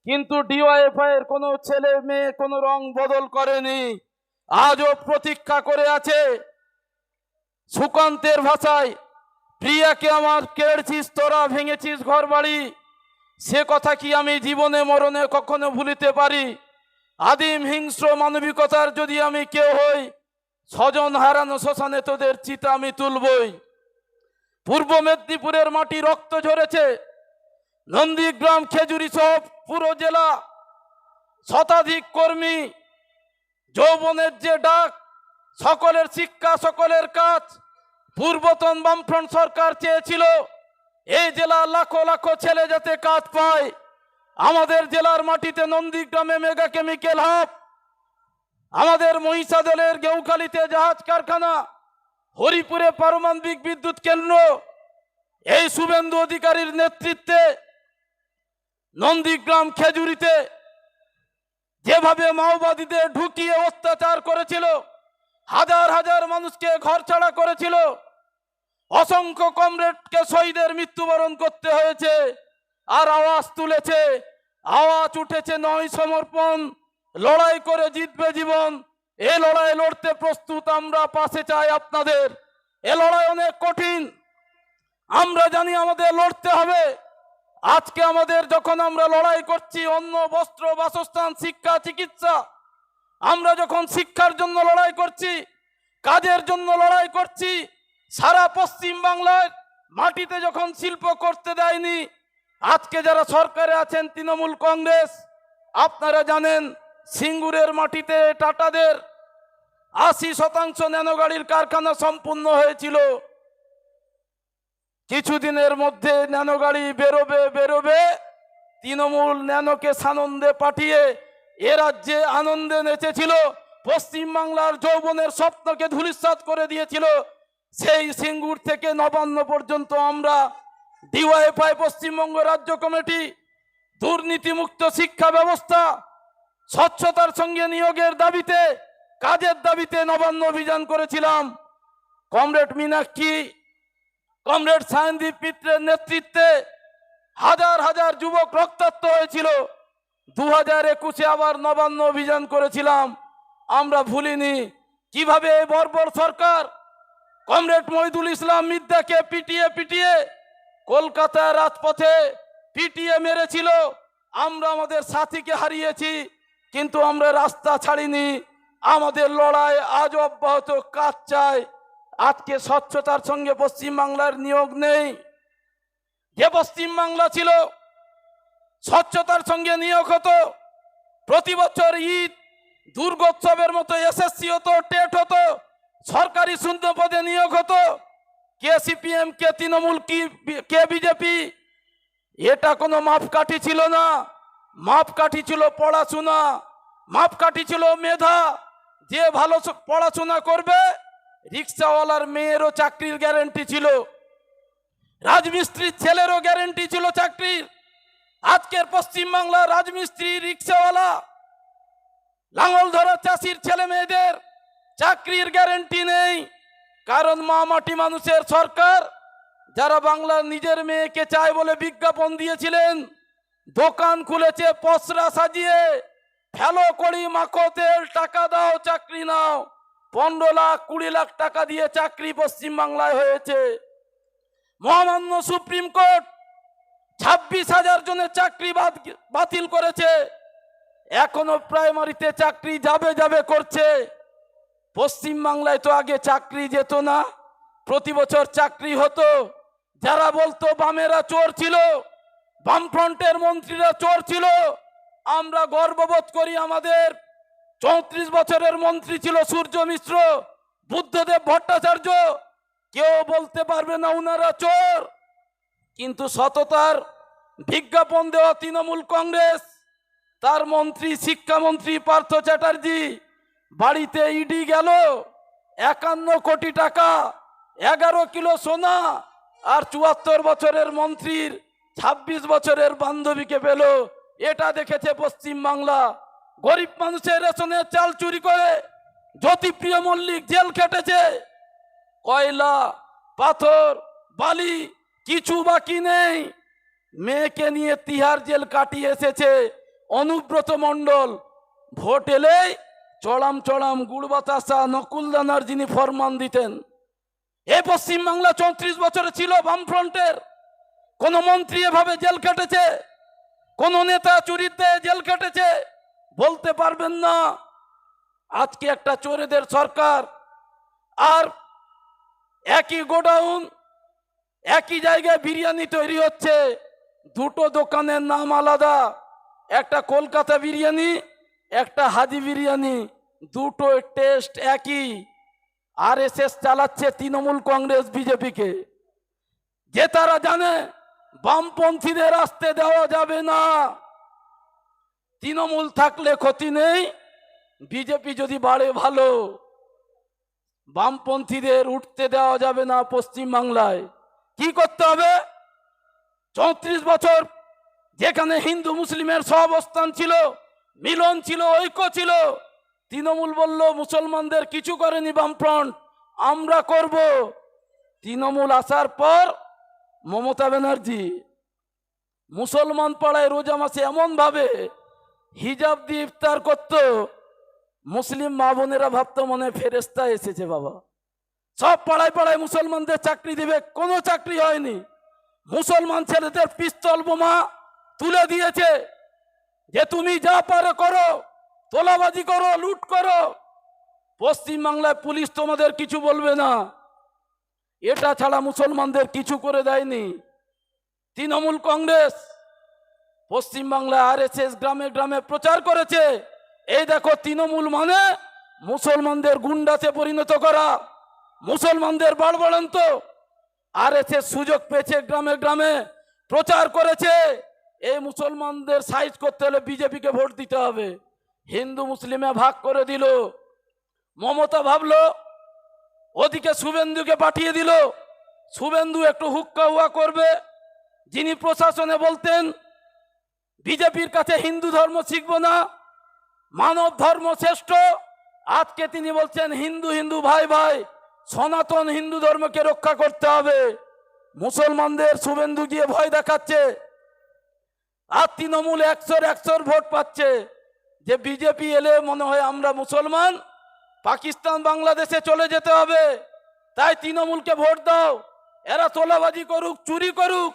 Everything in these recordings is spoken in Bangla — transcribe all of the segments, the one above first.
কিন্তু ডিওয়াইএফআই এর কোনো ছেলে মেয়ে কোনো রং বদল করেনি, আজও প্রতীক্ষা করে আছে। সুকান্তের ভাষায়, প্রিয়াকে আমার কেড়েছিস তোরা, ভেঙেছিস ঘর বাড়ি, সে কথা কি আমি জীবনে মরণে কখনো ভুলিতে পারি? আদিম হিংস্র মানবিকতার যদি আমি কেউ হই, স্বজন হারানো শ্মশানে তোদের চিতা আমি তুলবই। পূর্ব মেদিনীপুরের মাটি রক্ত ঝরেছে, নন্দীগ্রাম খেজুরি সহ পুরো জেলা, শতাধিক কর্মী, যৌবনের যে ডাক, সকলের শিক্ষা সকলের কাজ। পূর্বতন বামফ্রন্ট সরকার চেয়েছিল এই জেলার লাখো লাখো ছেলে যাতে কাজ পায়। আমাদের জেলার মাটিতে নন্দীগ্রামে মেগা কেমিক্যাল হাব, আমাদের মহিষাদলের গেউখালীতে জাহাজ কারখানা, হরিপুরে পারমাণবিক বিদ্যুৎ কেন্দ্র, এই শুভেন্দু অধিকারীর নেতৃত্বে নন্দীগ্রাম খেজুরিতে যেভাবে মাওবাদীদের ঢুকিয়ে অত্যাচার করেছিল, হাজার হাজার মানুষকে ঘরছাড়া করেছিল, অসংখ্য কমরেডকে শহীদের মৃত্যুবরণ করতে হয়েছে। আর আওয়াজ তুলেছে, আওয়াজ উঠেছে নয় সমর্পণ, লড়াই করে জিতবে জীবন। এ লড়াই লড়তে প্রস্তুত আমরা, পাশে চাই আপনাদের। এ লড়াই অনেক কঠিন, আমরা জানি আমাদের লড়তে হবে। আজকে আমাদের যখন আমরা লড়াই করছি অন্ন বস্ত্র বাসস্থান শিক্ষা চিকিৎসা, আমরা যখন শিক্ষার জন্য লড়াই করছি, কাজের জন্য লড়াই করছি, সারা পশ্চিম বাংলার মাটিতে যখন শিল্প করতে দেয়নি, আজকে যারা সরকারে আছেন তৃণমূল কংগ্রেস, আপনারা জানেন সিঙ্গুরের মাটিতে টাটাদের 80% ন্যানো গাড়ির কারখানা সম্পূর্ণ হয়েছিল। কিছুদিনের মধ্যে ন্যানো গাড়ি বেরোবে, তৃণমূল ন্যানোকে সানন্দে পাঠিয়ে এ রাজ্যে আনন্দে নেচেছিল, পশ্চিম বাংলার যৌবনের স্বপ্নকে ধূলিসাৎ করে দিয়েছিল। সেই সিঙ্গুর থেকে নবান্ন পর্যন্ত আমরা ডিওয়াইএফআই পশ্চিমবঙ্গ রাজ্য কমিটি দুর্নীতিমুক্ত শিক্ষা ব্যবস্থা, স্বচ্ছতার সঙ্গে নিয়োগের দাবিতে, কাজের দাবিতে নবান্ন অভিযান করেছিলাম। কমরেড মীনাক্ষী, কমরেড সায়নদীপ মিত্রের নেতৃত্বে হাজার হাজার যুবক রক্তাক্ত হয়েছিল। 2021-এ আবার নবান্ন অভিযান করেছিলাম। আমরা ভুলিনি কিভাবে এই বর্বর সরকার কমরেড মহিদুল ইসলাম মিদ্দাকে পিটিয়ে কলকাতার রাজপথে পিটিয়ে মেরেছিল। আমরা আমাদের সাথীকে হারিয়েছি, কিন্তু আমরা রাস্তা ছাড়িনি। আমাদের লড়াই আজ অব্যাহত, কাজ চাই। আজকে স্বচ্ছতার সঙ্গে পশ্চিমবাংলার নিয়োগ নেই। যে পশ্চিমবাংলা ছিল স্বচ্ছতার সঙ্গে নিয়োগ হতো, প্রতি বছর ঈদ দুর্গোৎসবের মতো এসএসসি হতো, টেট হতো, সরকারি শূন্য পদে নিয়োগ হতো। কে সিপিএম, কে তৃণমূল, কে বিজেপি, এটা কোনো মাপকাঠি ছিল না। মাপকাঠি ছিল পড়াশোনা, মাপকাঠি ছিল মেধা। যে ভালো পড়াশোনা করবে, রিক্সাওয়ালার মেয়েরও চাকরির গ্যারেন্টি ছিল, রাজমিস্ত্রির ছেলেরও গ্যারেন্টি ছিল চাকরির। আজকের পশ্চিমবাংলার রাজমিস্ত্রি, রিক্সাওয়ালা, লাঙল ধরা চাষির ছেলে মেয়েদের চাকরির গ্যারেন্টি নেই। কারণ মা মাটি মানুষের সরকার, যারা বাংলার নিজের মেয়েকে চায় বলে বিজ্ঞাপন দিয়েছিলেন, দোকান খুলেছে পসরা সাজিয়ে, ফেলো কড়ি মাখো তেল, টাকা দাও চাকরি নাও। 15 লাখ 20 লাখ টাকা দিয়ে চাকরি পশ্চিমবাংলায় হয়েছে। মহামান্য সুপ্রিম কোর্ট 26,000 জনের চাকরি বাতিল করেছে। এখনো প্রাইমারিতে চাকরি যাবে করছে। পশ্চিমবাংলায় তো আগে চাকরি যেত না, প্রতি বছর চাকরি হতো। যারা বলতো বামেরা চোর ছিল, বামফ্রন্টের মন্ত্রীরা চোর ছিল, আমরা গর্ববোধ করি। আমাদের 34 বছরের মন্ত্রী ছিল সূর্য মিশ্র, বুদ্ধদেব ভট্টাচার্য, কেউ বলতে পারবে না উনারা চোর। কিন্তু সততার বিজ্ঞাপন দেওয়া তৃণমূল কংগ্রেস, তার মন্ত্রী শিক্ষামন্ত্রী পার্থ চ্যাটার্জি বাড়িতে ইডি গেল, 51 কোটি টাকা, 11 কিলো সোনা, আর 74 বছরের মন্ত্রীর 26 বছরের বান্ধবীকে পেল। এটা দেখেছে পশ্চিমবাংলা। গরিব মানুষের রেশনের চাল চুরি করে জ্যোতিপ্রিয় মল্লিক জেল খেটেছে। কয়লা, পাথর, বালি কিছু বাকি নেই। মেয়েকে নিয়ে তিহার জেল কাটিয়ে এসেছে। অনুব্রত মণ্ডল ভোট এলেই চড়াম চড়াম গুড় বাতাসা নকুলদানার যিনি ফরমান দিতেন। এ পশ্চিমবাংলা 34 বছরে ছিল বামফ্রন্টের। কোন মন্ত্রী এভাবে জেল কেটেছে? কোন নেতা চুরিতে জেল কেটেছে? বলতে পারবেন না। আজকে একটা চোরেদের সরকার, আর একই গোডাউন একই জায়গায় বিরিয়ানি তৈরি হচ্ছে, দুটো দোকানের নাম আলাদা, একটা কলকাতা বিরিয়ানি, একটা হাজি বিরিয়ানি, দুটো টেস্ট একই। আরএসএস চালাচ্ছে তৃণমূল কংগ্রেস বিজেপিকে, যে তারা জানে বামপন্থীদের আসতে দেওয়া যাবে না। তৃণমূল থাকলে ক্ষতি নেই, বিজেপি যদি বাড়ে ভালো। বামপন্থীদের উঠতে দেওয়া যাবে না পশ্চিমবাংলায়। কি করতে হবে? 34 বছর যেখানে হিন্দু মুসলিমের সহাবস্থান ছিল, মিলন ছিল, ঐক্য ছিল, তৃণমূল বলল মুসলমানদের কিছু করেনি বামফ্রন্ট, আমরা করব। তৃণমূল আসার পর মমতা ব্যানার্জি মুসলমান পাড়ায় রোজা মাসে এমন ভাবে হিজাব দিয়ে ইফতার করত, মুসলিম মা বোনেরা ভাবতো মনে ফেরেস্তা এসেছে বাবা। সব পাড়ায় পাড়ায় মুসলমানদের চাকরি দিবে, কোনো চাকরি হয়নি। মুসলমান ছেলেদের পিস্তল বোমা তুলে দিয়েছে যে তুমি যা পারো করো, তোলাবাজি করো, লুট করো, পশ্চিমবাংলায় পুলিশ তোমাদের কিছু বলবে না। এটা ছাড়া মুসলমানদের কিছু করে দেয়নি তৃণমূল কংগ্রেস। পশ্চিমবাংলায় আরএসএস গ্রামে গ্রামে প্রচার করেছে, এই দেখো তৃণমূল মানে মুসলমানদের গুন্ডাতে পরিণত করা, মুসলমানদের বাড়বাড়ন্ত। আরএসএস সুযোগ পেয়েছে, গ্রামে গ্রামে প্রচার করেছে এই মুসলমানদের সাইজ করতে হলে বিজেপিকে ভোট দিতে হবে। হিন্দু মুসলিমে ভাগ করে দিল। মমতা ভাবলো ওদিকে শুভেন্দুকে পাঠিয়ে দিল, শুভেন্দু একটু হুক্কা হুয়া করবে। যিনি প্রশাসনে বলতেন বিজেপির কাছে হিন্দু ধর্ম শিখব না, মানব ধর্ম শ্রেষ্ঠ, আজকে তিনি বলছেন হিন্দু হিন্দু ভাই ভাই, সনাতন হিন্দু ধর্মকে রক্ষা করতে হবে। মুসলমানদের শুভেন্দু গিয়ে ভয় দেখাচ্ছে, আর তৃণমূল 100-100 ভোট পাচ্ছে যে বিজেপি এলে মনে হয় আমরা মুসলমান, পাকিস্তান বাংলাদেশে চলে যেতে হবে, তাই তৃণমূলকে ভোট দাও। এরা তোলাবাজি করুক, চুরি করুক,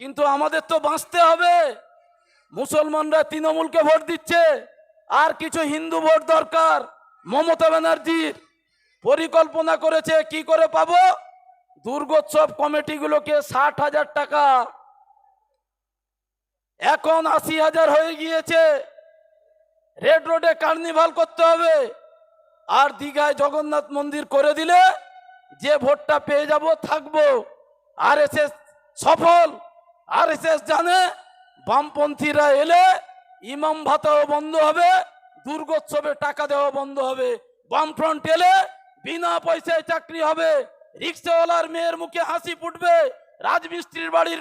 কিন্তু আমাদের তো বাঁচতে হবে। মুসলমানরা তৃণমূলকে ভোট দিচ্ছে, আর কিছু হিন্দু ভোট দরকার। মমতা ব্যানার্জির পরিকল্পনা করেছে কি করে পাবো, দুর্গোৎসব কমিটিগুলোকে 60,000 টাকা, এখন 80,000 হয়ে গিয়েছে। রেড রোডে কার্নিভাল করতে হবে, আর দীঘায় জগন্নাথ মন্দির করে দিলে যে ভোটটা পেয়ে যাব থাকবো। আরএসএস সফল। আরএসএস জানে বামপন্থীরা এলে ইমাম ভাতাও বন্ধ হবে, দুর্গোৎসবে টাকা দেওয়া বন্ধ হবে। বামফ্রন্ট এলে বিনা পয়সায় চাকরি হবে, রিক্সাওয়ালার মেয়ের মুখে হাসি ফুটবে, রাজমিস্ত্রির বাড়ির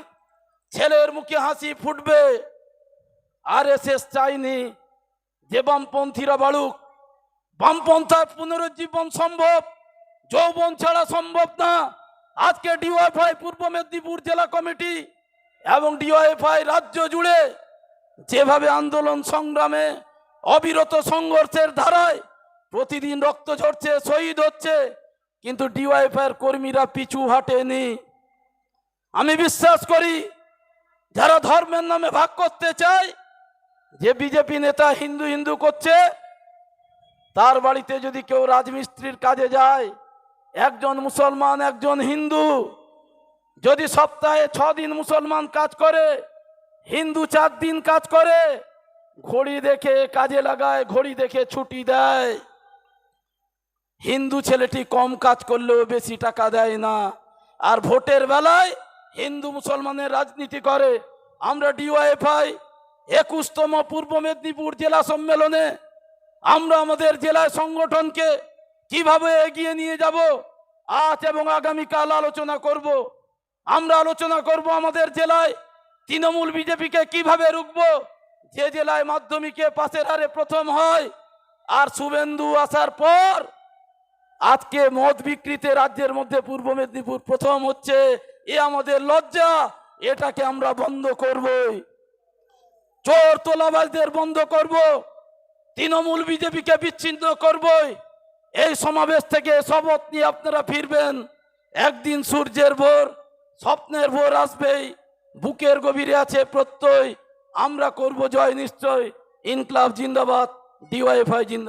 ছেলের মুখে হাসি ফুটবে। আরএসএস চাইনি যে বামপন্থীরা বাড়ুক। বামপন্থার পুনরুজ্জীবন সম্ভব, যৌবন ছাড়া সম্ভব না। আজকে ডিওয়াইএফআই পূর্ব মেদিনীপুর জেলা কমিটি এবং ডিওয়াইএফআই রাজ্য জুড়ে যেভাবে আন্দোলন সংগ্রামে অবিরত সংঘর্ষের ধারায় প্রতিদিন রক্ত ঝরছে, শহীদ হচ্ছে, কিন্তু ডিওয়াইএফআই কর্মীরা পিছু হাঁটেনি। আমি বিশ্বাস করি যারা ধর্মের নামে ভাগ করতে চায়, যে বিজেপি নেতা হিন্দু হিন্দু করছে, তার বাড়িতে যদি কেউ রাজমিস্ত্রির কাজে যায়, একজন মুসলমান একজন হিন্দু, যদি সপ্তাহে 6 দিন মুসলমান কাজ করে, হিন্দু 4 দিন কাজ করে, ঘড়ি দেখে কাজে লাগায়, ঘড়ি দেখে ছুটি দেয়। হিন্দু ছেলেটি কম কাজ করলেও বেশি টাকা দেয় না, আর ভোটের বেলায় হিন্দু মুসলমানের রাজনীতি করে। আমরা ডিওয়াইএফআই 21তম পূর্ব মেদিনীপুর জেলা সম্মেলনে আমরা আমাদের জেলায় সংগঠনকে কিভাবে এগিয়ে নিয়ে যাব আজ এবং আগামীকাল আলোচনা করব। আমরা আলোচনা করব আমাদের জেলায় তৃণমূল বিজেপিকে কিভাবে রুখবো, যে জেলায় মাধ্যমিকে পাশের হারে প্রথম হয়। আর শুভেন্দু আসার পর আজকে মদ বিক্রিতে রাজ্যের মধ্যে পূর্ব মেদিনীপুর প্রথম হচ্ছে, এ আমাদের লজ্জা, এটাকে আমরা বন্ধ করবই। চোর তোলাবাজদের বন্ধ করব, তৃণমূল বিজেপিকে বিচ্ছিন্ন করবই। এই সমাবেশ থেকে শপথ নিয়ে আপনারা ফিরবেন। একদিন সূর্যের ভোর, স্বপ্নের ভোর আসবেই। বুকের গভীরে আছে প্রত্যয়, আমরা করব জয় নিশ্চয়। ইনকলাব জিন্দাবাদ, ডিওয়াইএফআই জিন্দাবাদ।